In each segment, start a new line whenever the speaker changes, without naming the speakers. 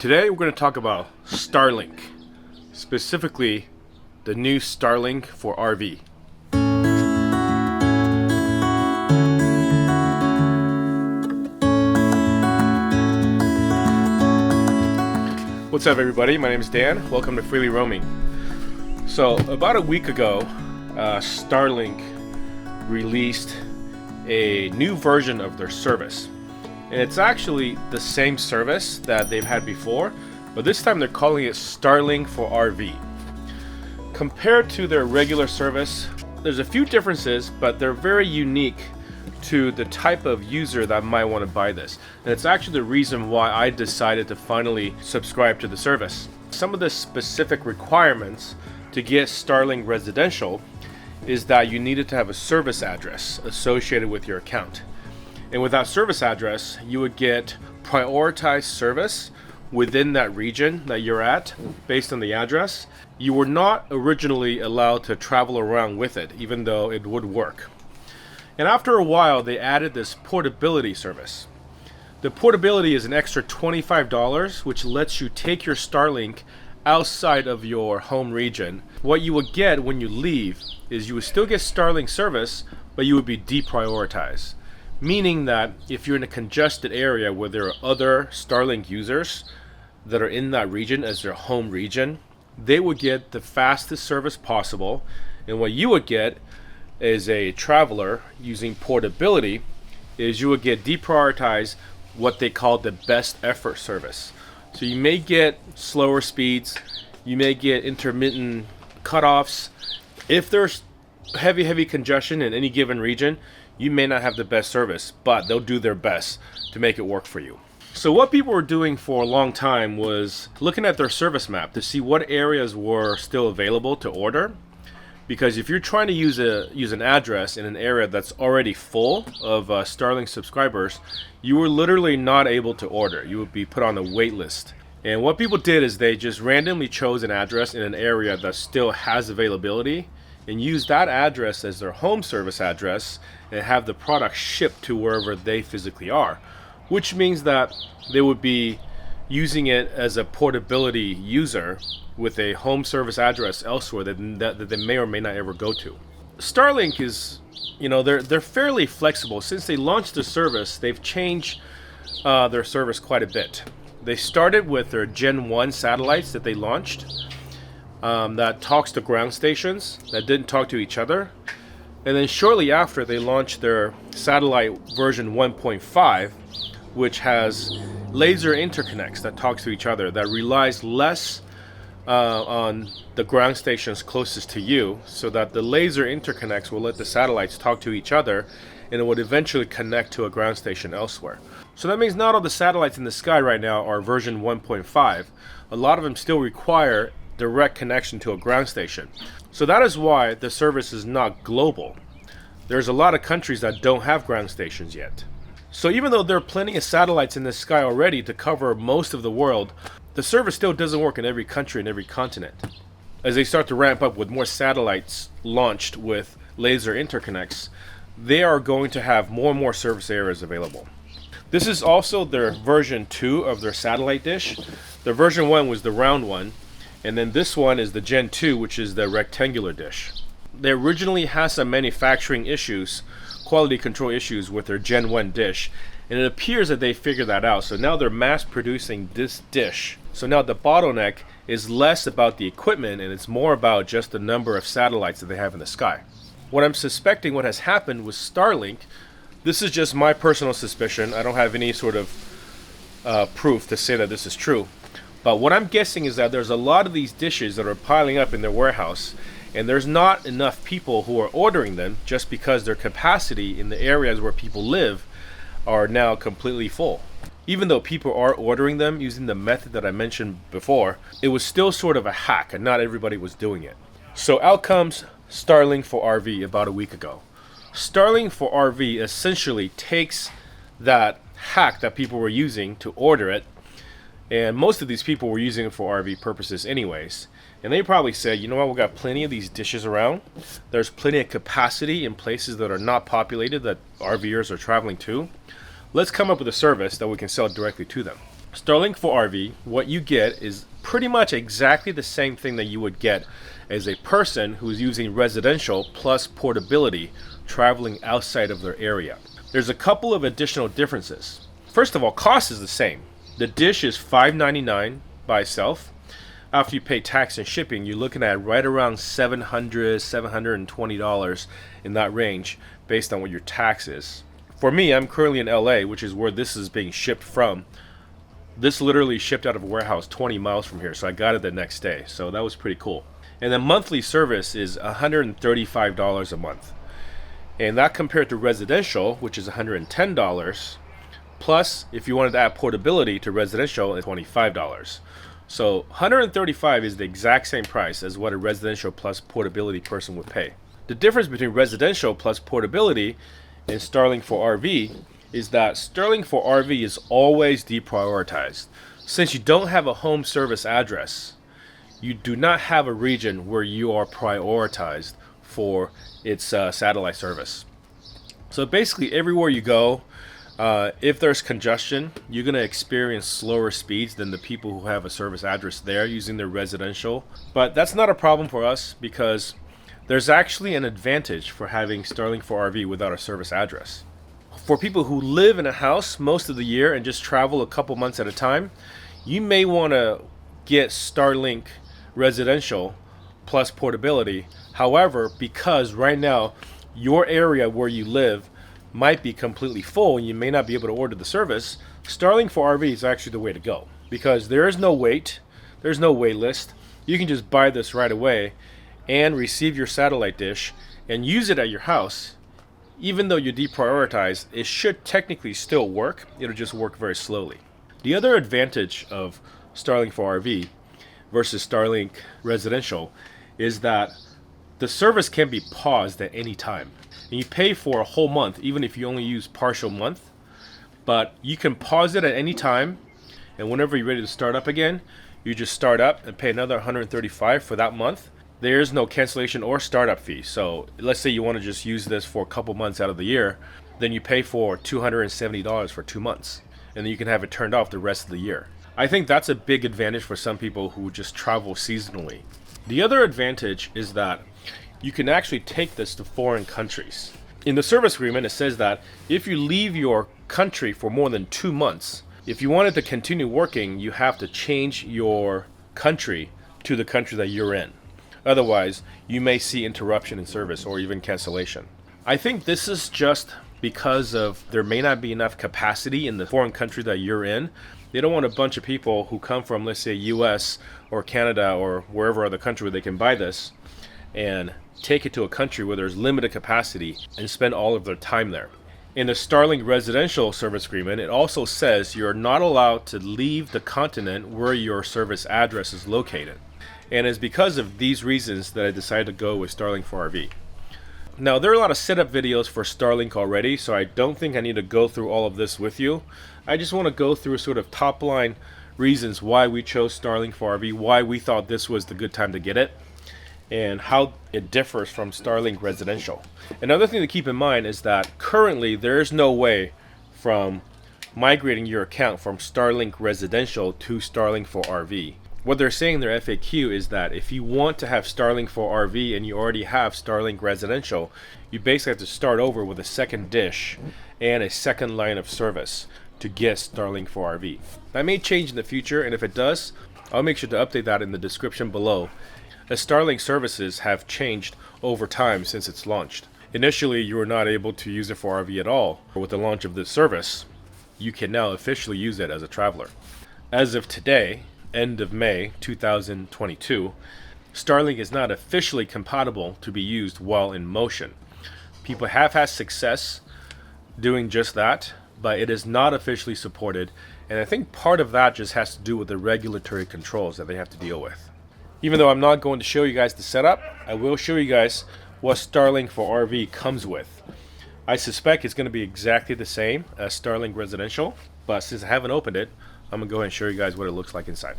Today we're going to talk about Starlink, specifically the new Starlink for RV. What's up everybody, my name is Dan, welcome to Freely Roaming. So about a week ago, Starlink released a new version of their service. And it's actually the same service that they've had before, but this time they're calling it Starlink for RV. Compared to their regular service, there's a few differences, but they're very unique to the type of user that might want to buy this. And it's actually the reason why I decided to finally subscribe to the service. Some of the specific requirements to get Starlink Residential is that you needed to have a service address associated with your account. And with that service address, you would get prioritized service within that region that you're at based on the address. You were not originally allowed to travel around with it, even though it would work. And after a while, they added this portability service. The portability is an extra $25, which lets you take your Starlink outside of your home region. What you would get when you leave is you would still get Starlink service, but you would be deprioritized. Meaning that if you're in a congested area where there are other Starlink users that are in that region as their home region, they would get the fastest service possible. And what you would get as a traveler using portability is you would get deprioritized, what they call the best effort service. So you may get slower speeds, you may get intermittent cutoffs. If there's heavy congestion in any given region, you may not have the best service, but they'll do their best to make it work for you. So what people were doing for a long time was looking at their service map to see what areas were still available to order. Because if you're trying to use an address in an area that's already full of Starlink subscribers, you were literally not able to order. You would be put on a wait list. And what people did is they just randomly chose an address in an area that still has availability and use that address as their home service address and have the product shipped to wherever they physically are, which means that they would be using it as a portability user with a home service address elsewhere that they may or may not ever go to. Starlink is, they're fairly flexible. Since they launched the service, they've changed their service quite a bit. They started with their Gen 1 satellites that they launched that talks to ground stations that didn't talk to each other. And then shortly after, they launched their satellite version 1.5, which has laser interconnects that talks to each other, that relies less on the ground stations closest to you, so that the laser interconnects will let the satellites talk to each other, and it would eventually connect to a ground station elsewhere. So that means not all the satellites in the sky right now are version 1.5. A lot of them still require direct connection to a ground station. So that is why the service is not global. There's a lot of countries that don't have ground stations yet. So even though there are plenty of satellites in the sky already to cover most of the world, the service still doesn't work in every country and every continent. As they start to ramp up with more satellites launched with laser interconnects, they are going to have more and more service areas available. This is also their version 2 of their satellite dish. Their version 1 was the round one, and then this one is the Gen 2, which is the rectangular dish. They originally had some manufacturing issues, quality control issues with their Gen 1 dish, and it appears that they figured that out. So now they're mass producing this dish. So now the bottleneck is less about the equipment and it's more about just the number of satellites that they have in the sky. What I'm suspecting what has happened with Starlink, this is just my personal suspicion. I don't have any sort of proof to say that this is true. But what I'm guessing is that there's a lot of these dishes that are piling up in their warehouse, and there's not enough people who are ordering them just because their capacity in the areas where people live are now completely full. Even though people are ordering them using the method that I mentioned before, it was still sort of a hack and not everybody was doing it. So out comes Starlink for RV about a week ago. Starlink for RV essentially takes that hack that people were using to order it, and most of these people were using it for RV purposes anyways. And they probably said, you know what, we've got plenty of these dishes around. There's plenty of capacity in places that are not populated that RVers are traveling to. Let's come up with a service that we can sell directly to them. Starlink for RV, what you get is pretty much exactly the same thing that you would get as a person who's using residential plus portability traveling outside of their area. There's a couple of additional differences. First of all, cost is the same. The dish is $5.99 by itself. After you pay tax and shipping, you're looking at right around $700, $720 in that range based on what your tax is. For me, I'm currently in LA, which is where this is being shipped from. This literally shipped out of a warehouse 20 miles from here, so I got it the next day. So that was pretty cool. And the monthly service is $135 a month. And that compared to residential, which is $110, plus if you wanted to add portability to residential, it's $25. So $135 is the exact same price as what a residential plus portability person would pay. The difference between residential plus portability and Starlink for RV is that Starlink for RV is always deprioritized. Since you don't have a home service address, you do not have a region where you are prioritized for its satellite service. So basically everywhere you go, if there's congestion, you're going to experience slower speeds than the people who have a service address there using their residential. But that's not a problem for us because there's actually an advantage for having Starlink for RV without a service address. For people who live in a house most of the year and just travel a couple months at a time, you may want to get Starlink residential plus portability. However, because right now your area where you live might be completely full and you may not be able to order the service, Starlink for RV is actually the way to go because there is no wait, there's no wait list. You can just buy this right away and receive your satellite dish and use it at your house. Even though you deprioritize, it should technically still work. It'll just work very slowly. The other advantage of Starlink for RV versus Starlink residential is that the service can be paused at any time. And you pay for a whole month, even if you only use partial month. But you can pause it at any time, and whenever you're ready to start up again, you just start up and pay another $135 for that month. There is no cancellation or startup fee. So let's say you want to just use this for a couple months out of the year, then you pay for $270 for 2 months, and then you can have it turned off the rest of the year. I think that's a big advantage for some people who just travel seasonally. The other advantage is that you can actually take this to foreign countries. In the service agreement, it says that if you leave your country for more than 2 months, if you wanted to continue working, you have to change your country to the country that you're in. Otherwise, you may see interruption in service or even cancellation. I think this is just because of there may not be enough capacity in the foreign country that you're in. They don't want a bunch of people who come from, let's say, US or Canada or wherever other country where they can buy this and take it to a country where there's limited capacity and spend all of their time there. In the Starlink residential service agreement, it also says you're not allowed to leave the continent where your service address is located. And it's because of these reasons that I decided to go with Starlink for RV. Now, there are a lot of setup videos for Starlink already, so I don't think I need to go through all of this with you. I just want to go through sort of top line reasons why we chose Starlink for RV, why we thought this was the good time to get it, and how it differs from Starlink residential. Another thing to keep in mind is that currently there is no way from migrating your account from Starlink residential to Starlink for RV. What they're saying in their FAQ is that if you want to have Starlink for RV and you already have Starlink residential, you basically have to start over with a second dish and a second line of service to get Starlink for RV. That may change in the future, and if it does, I'll make sure to update that in the description below, as Starlink services have changed over time since it's launched. Initially, you were not able to use it for RV at all, but with the launch of this service, you can now officially use it as a traveler. As of today, end of May 2022, Starlink is not officially compatible to be used while in motion. People have had success doing just that, but it is not officially supported, and I think part of that just has to do with the regulatory controls that they have to deal with. Even though I'm not going to show you guys the setup, I will show you guys what Starlink for RV comes with. I suspect it's going to be exactly the same as Starlink residential, but since I haven't opened it, I'm going to go ahead and show you guys what it looks like inside.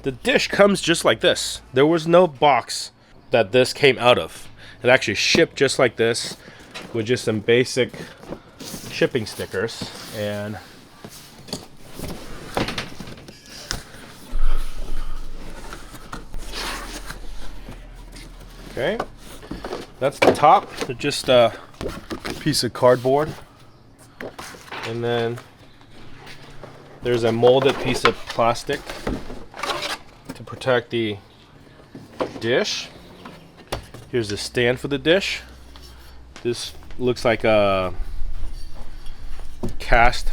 The dish comes just like this. There was no box that this came out of. It actually shipped just like this with just some basic shipping stickers. And Okay, that's the top. Just a piece of cardboard, and then there's a molded piece of plastic to protect the dish. Here's the stand for the dish. This looks like a cast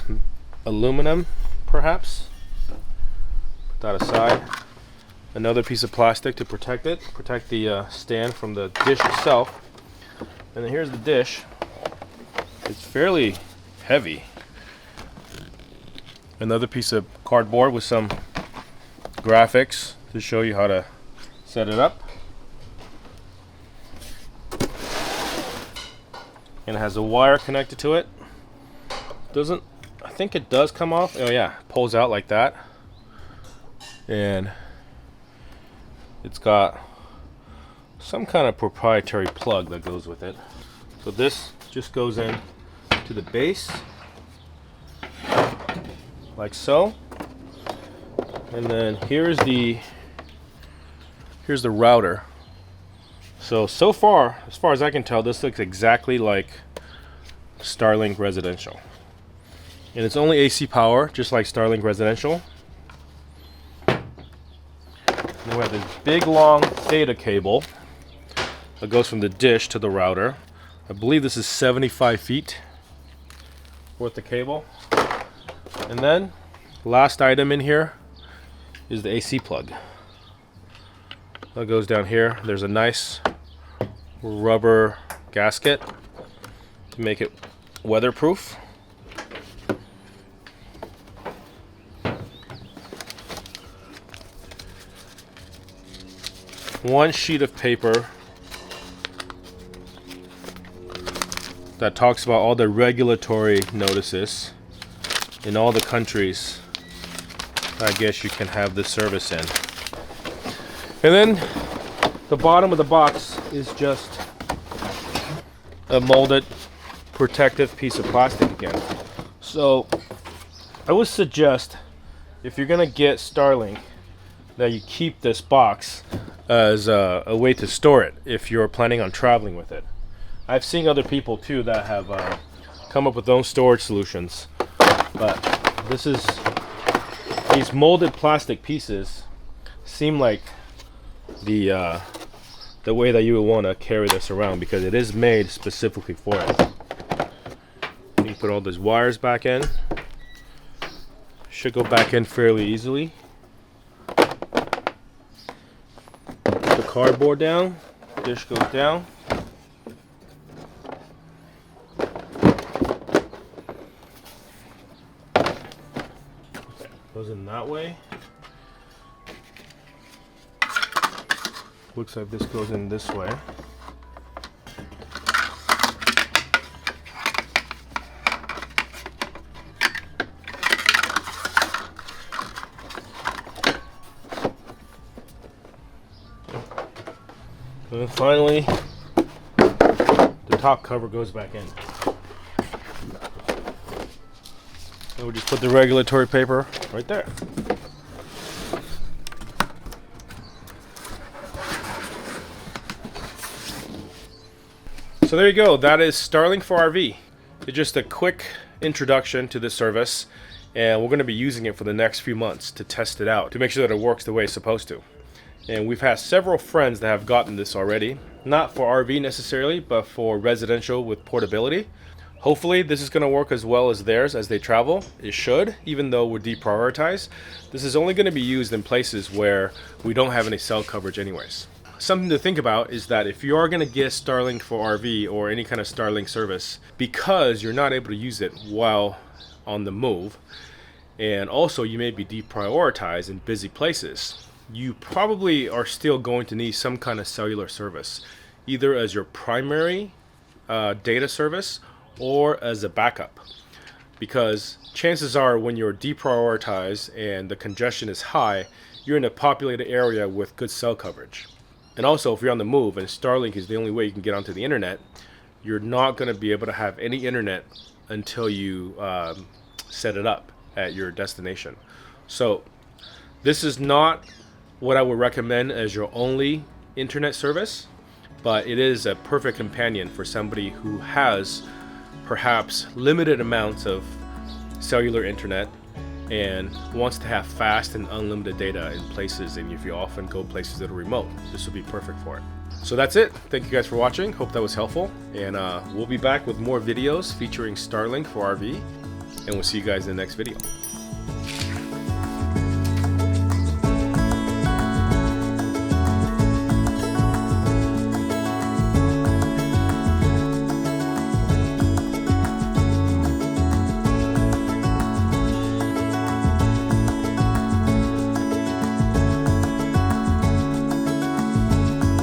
aluminum, perhaps. Put that aside. Another piece of plastic to protect it, protect the stand from the dish itself. And then here's the dish. It's fairly heavy. Another piece of cardboard with some graphics to show you how to set it up. And it has a wire connected to it. Doesn't, I think it does come off. Oh yeah, pulls out like that. And it's got some kind of proprietary plug that goes with it. So this just goes in to the base, like so. And then here's the router. So far, as far as I can tell, this looks exactly like Starlink Residential. And it's only AC power, just like Starlink Residential. And we have this big long data cable that goes from the dish to the router. I believe this is 75 feet worth of cable. And then, last item in here is the AC plug. That goes down here. There's a nice rubber gasket to make it weatherproof. One sheet of paper that talks about all the regulatory notices in all the countries I guess you can have this service in. And then the bottom of the box is just a molded protective piece of plastic again. So I would suggest, if you're gonna get Starlink, that you keep this box as a way to store it if you're planning on traveling with it. I've seen other people too that have come up with their own storage solutions, but these molded plastic pieces seem like the way that you would want to carry this around, because it is made specifically for it. You can put all those wires back in. Should go back in fairly easily. Put the cardboard down. Dish goes down. Okay, goes in that way. Looks like this goes in this way. And then finally, the top cover goes back in. And we just put the regulatory paper right there. So there you go. That is Starlink for RV. It's just a quick introduction to this service, and we're going to be using it for the next few months to test it out, to make sure that it works the way it's supposed to. And we've had several friends that have gotten this already, not for RV necessarily, but for residential with portability. Hopefully this is going to work as well as theirs as they travel. It should, even though we're deprioritized. This is only going to be used in places where we don't have any cell coverage anyways. Something to think about is that if you are going to get Starlink for RV or any kind of Starlink service, because you're not able to use it while on the move, and also you may be deprioritized in busy places, you probably are still going to need some kind of cellular service, either as your primary data service or as a backup. Because chances are when you're deprioritized and the congestion is high, you're in a populated area with good cell coverage. And also, if you're on the move and Starlink is the only way you can get onto the internet, you're not going to be able to have any internet until you set it up at your destination. So this is not what I would recommend as your only internet service. but it is a perfect companion for somebody who has perhaps limited amounts of cellular internet and wants to have fast and unlimited data in places, and if you often go places that are remote, this will be perfect for it. So that's it. Thank you guys for watching. Hope that was helpful, and we'll be back with more videos featuring Starlink for RV, and we'll see you guys in the next video.